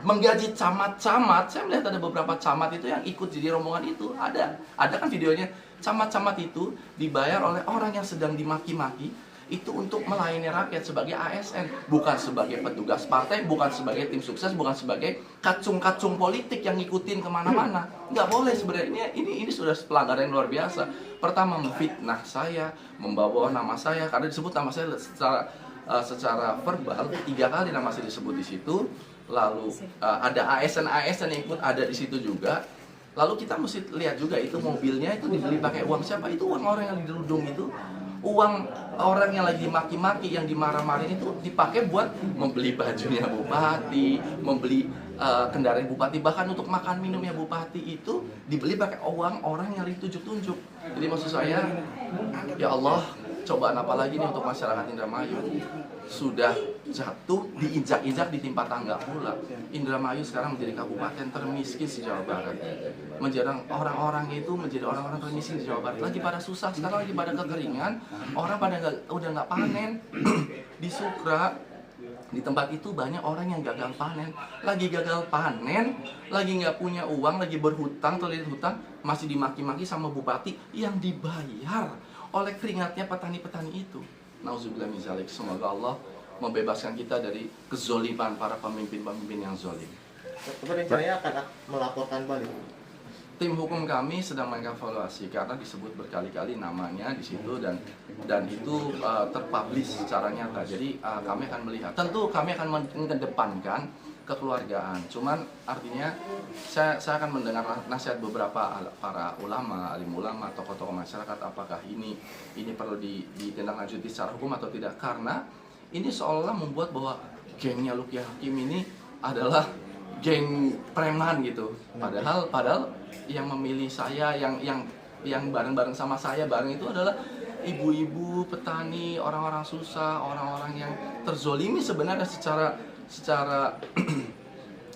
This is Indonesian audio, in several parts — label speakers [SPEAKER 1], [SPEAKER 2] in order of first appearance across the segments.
[SPEAKER 1] menggaji camat-camat. Saya melihat ada beberapa camat itu yang ikut jadi rombongan itu. Ada kan videonya. Camat-camat itu dibayar oleh orang yang sedang dimaki-maki itu untuk melayani rakyat sebagai ASN, bukan sebagai petugas partai, bukan sebagai tim sukses, bukan sebagai kacung-kacung politik yang ngikutin kemana-mana. Nggak boleh sebenarnya. Ini sudah pelanggaran yang luar biasa. Pertama, memfitnah saya, membawa nama saya, karena disebut nama saya secara verbal 3 kali nama saya disebut di situ. Lalu ada ASN yang ikut ada di situ juga. Lalu kita mesti lihat juga itu mobilnya itu dibeli pakai uang siapa? Itu uang orang yang dirudung itu. Uang orang yang lagi maki-maki, yang dimarah-marahin itu dipakai buat membeli bajunya bupati, membeli kendaraan bupati, bahkan untuk makan minumnya bupati itu dibeli pakai uang orang yang lagi tunjuk-tunjuk. Jadi maksud saya, ya Allah, cobaan apa lagi nih untuk masyarakat Indramayu? Sudah jatuh, diinjak-injak, ditimpa tangga pula. Indramayu sekarang menjadi kabupaten termiskin se-Jawa Barat. Menjadi orang-orang itu menjadi orang-orang termiskin di Jawa Barat. Lagi pada susah, sekarang lagi pada kekeringan. Orang pada udah nggak panen. Di Sukra, di tempat itu banyak orang yang gagal panen. Lagi gagal panen, lagi nggak punya uang, lagi berhutang, terlilit hutang, masih dimaki-maki sama bupati yang dibayar oleh keringatnya petani-petani itu. Nauzubillah min dzalik. Semoga Allah membebaskan kita dari kezoliman para pemimpin-pemimpin yang zolim.
[SPEAKER 2] Apa rencananya akan melaporkan balik?
[SPEAKER 1] Tim hukum kami sedang mengevaluasi karena disebut berkali-kali namanya di situ dan itu terpublish secara nyata. Jadi kami akan melihat. Tentu kami akan mengedepankan kekeluargaan. Cuman artinya saya akan mendengar nasihat beberapa para ulama, alim ulama, tokoh-tokoh masyarakat, apakah ini perlu ditindaklanjuti secara hukum atau tidak, karena ini seolah membuat bahwa gengnya Luki Hakim ini adalah geng preman gitu. Padahal yang memilih saya, yang bareng-bareng sama saya bareng itu adalah ibu-ibu petani, orang-orang susah, orang-orang yang terzolimi sebenarnya secara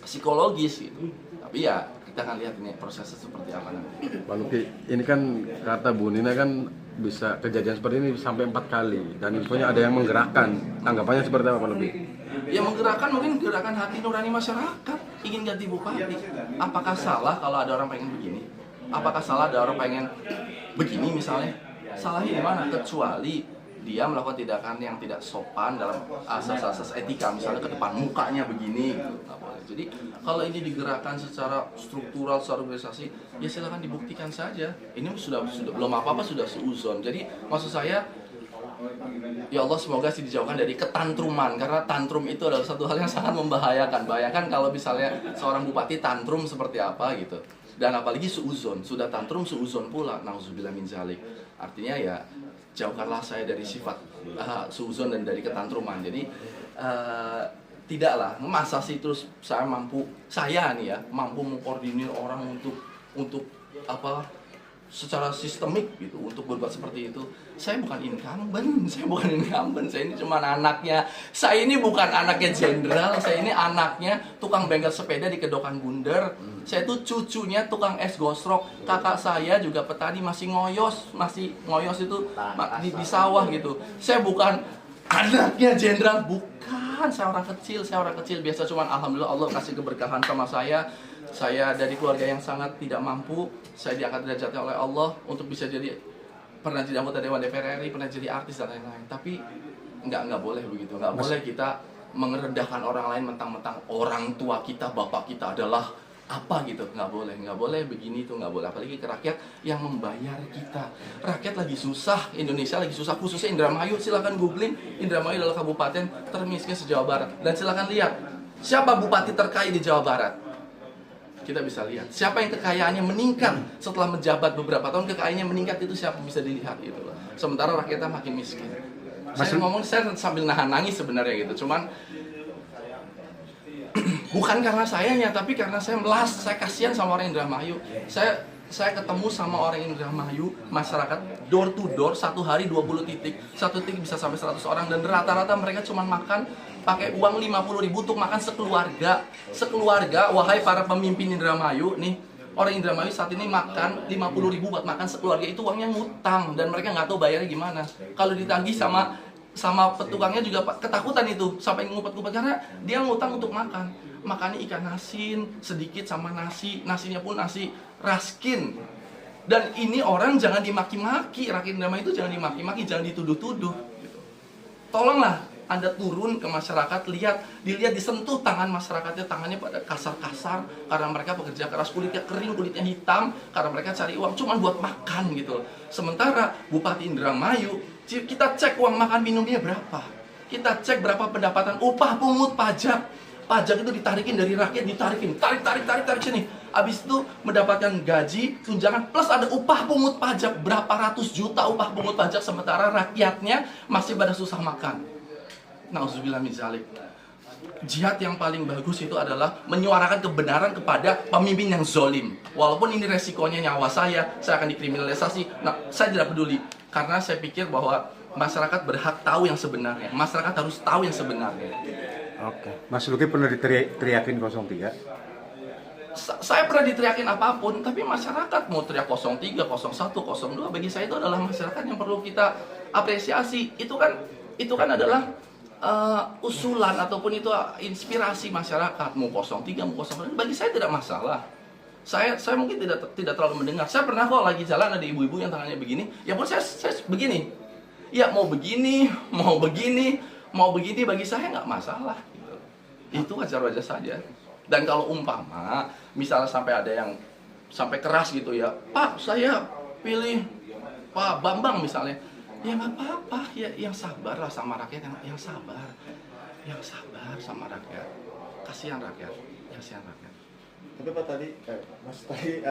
[SPEAKER 1] psikologis gitu. Tapi ya kita akan lihat ini prosesnya seperti apa nanti.
[SPEAKER 3] Pak Luki, ini kan kata Bu Nina kan bisa kejadian seperti ini sampai 4 kali dan infonya ada yang menggerakkan. Tanggapannya seperti apa Pak Luki?
[SPEAKER 1] Ya menggerakkan, mungkin gerakan hati nurani masyarakat ingin ganti bupati. Apakah salah kalau ada orang pengen begini? Apakah salah ada orang pengen begini misalnya? Salahnya di mana? Kecuali dia melakukan tindakan yang tidak sopan dalam asas-asas etika, misalnya ke depan mukanya begini gitu. Jadi kalau ini digerakkan secara struktural, secara organisasi, ya silakan dibuktikan saja. Ini sudah belum apa-apa sudah seuzon. Jadi maksud saya, ya Allah semoga sih dijauhkan dari ketantruman, karena tantrum itu adalah satu hal yang sangat membahayakan. Bayangkan kalau misalnya seorang bupati tantrum seperti apa gitu. Dan apalagi seuzon, sudah tantrum seuzon pula. Nauzubillah min dzalik. Artinya ya jauhkanlah saya dari sifat seuzon dan dari ketantruman. Jadi tidaklah masa sih terus saya mampu mengkoordinir orang untuk apa secara sistemik gitu untuk berbuat seperti itu. Saya bukan incumbent, saya ini cuma anaknya. Saya ini bukan anaknya jenderal, saya ini anaknya tukang bengkel sepeda di Kedokan Bunder. Saya itu cucunya tukang es gosrok. Kakak saya juga petani, masih ngoyos itu di sawah gitu. Saya bukan anaknya jenderal, bukan. Saya orang kecil biasa, cuman alhamdulillah Allah kasih keberkahan sama saya. Saya dari keluarga yang sangat tidak mampu, saya diangkat derajatnya oleh Allah untuk bisa jadi, pernah jadi anggota Dewan DPR RI, pernah jadi artis dan lain-lain. Tapi nggak boleh begitu, nggak boleh kita merendahkan orang lain mentang-mentang orang tua kita, bapak kita adalah apa gitu, nggak boleh begini tuh, nggak boleh. Apalagi ke rakyat yang membayar kita. Rakyat lagi susah, Indonesia lagi susah, khususnya Indramayu. Silakan googling, Indramayu adalah kabupaten termiskin se-Jawa Barat. Dan silakan lihat siapa bupati terkaya di Jawa Barat. Kita bisa lihat siapa yang kekayaannya meningkat setelah menjabat beberapa tahun, kekayaannya meningkat itu siapa, bisa dilihat gitu loh. Sementara rakyatnya makin miskin. Saya ngomong, saya sambil nahan nangis sebenarnya gitu, cuman bukan karena sayanya, tapi karena saya kasihan sama orang Indramayu. Saya ketemu sama orang Indramayu, masyarakat door to door, satu hari 20 titik, satu titik bisa sampai 100 orang, dan rata-rata mereka cuma makan pakai uang 50.000 untuk makan sekeluarga. Wahai para pemimpin Indramayu nih, orang Indramayu saat ini makan 50.000 buat makan sekeluarga, itu uangnya ngutang dan mereka nggak tahu bayarnya gimana. Kalau ditagih sama petukangnya juga ketakutan itu sampai ngumpet-ngumpet karena dia ngutang untuk makan. makannya ikan asin sedikit sama nasi, nasinya pun nasi raskin. Dan ini orang jangan dimaki-maki, rakyat Indramayu itu jangan dimaki-maki, jangan dituduh-tuduh gitu. Tolonglah Anda turun ke masyarakat, dilihat disentuh tangan masyarakatnya, tangannya pada kasar-kasar karena mereka pekerja keras, kulitnya kering, kulitnya hitam karena mereka cari uang cuma buat makan gitu. Sementara Bupati Indramayu, kita cek uang makan minumnya berapa, kita cek berapa pendapatan, upah pungut pajak. Pajak itu ditarikin dari rakyat, tarik sini. Habis itu mendapatkan gaji, tunjangan, plus ada upah pungut pajak berapa ratus juta upah pungut pajak, sementara rakyatnya masih pada susah makan. Nauzubillah min dzalik. Jihad yang paling bagus itu adalah menyuarakan kebenaran kepada pemimpin yang zolim. Walaupun ini resikonya nyawa saya akan dikriminalisasi. Nah, saya tidak peduli karena saya pikir bahwa masyarakat berhak tahu yang sebenarnya. Masyarakat harus tahu yang sebenarnya.
[SPEAKER 3] Oke. Mas Luki pernah diteriakin 03?
[SPEAKER 1] Saya pernah diteriakin apapun, tapi masyarakat mau teriak 03, 01, 02, bagi saya itu adalah masyarakat yang perlu kita apresiasi. Itu kan adalah usulan ataupun itu inspirasi masyarakat, mau 03, mau 02, bagi saya tidak masalah. Saya mungkin tidak terlalu mendengar. Saya pernah kok lagi jalan ada ibu-ibu yang tangannya begini, ya pun saya begini. Ya mau begini, bagi saya nggak masalah. Gitu. Itu wajar-wajar saja. Dan kalau umpama, misalnya sampai ada yang sampai keras gitu ya, Pak saya pilih Pak Bambang misalnya, ya nggak apa-apa, ya yang sabarlah sama rakyat, yang sabar sama rakyat, kasihan rakyat.
[SPEAKER 2] Tapi Pak tadi, Mas tadi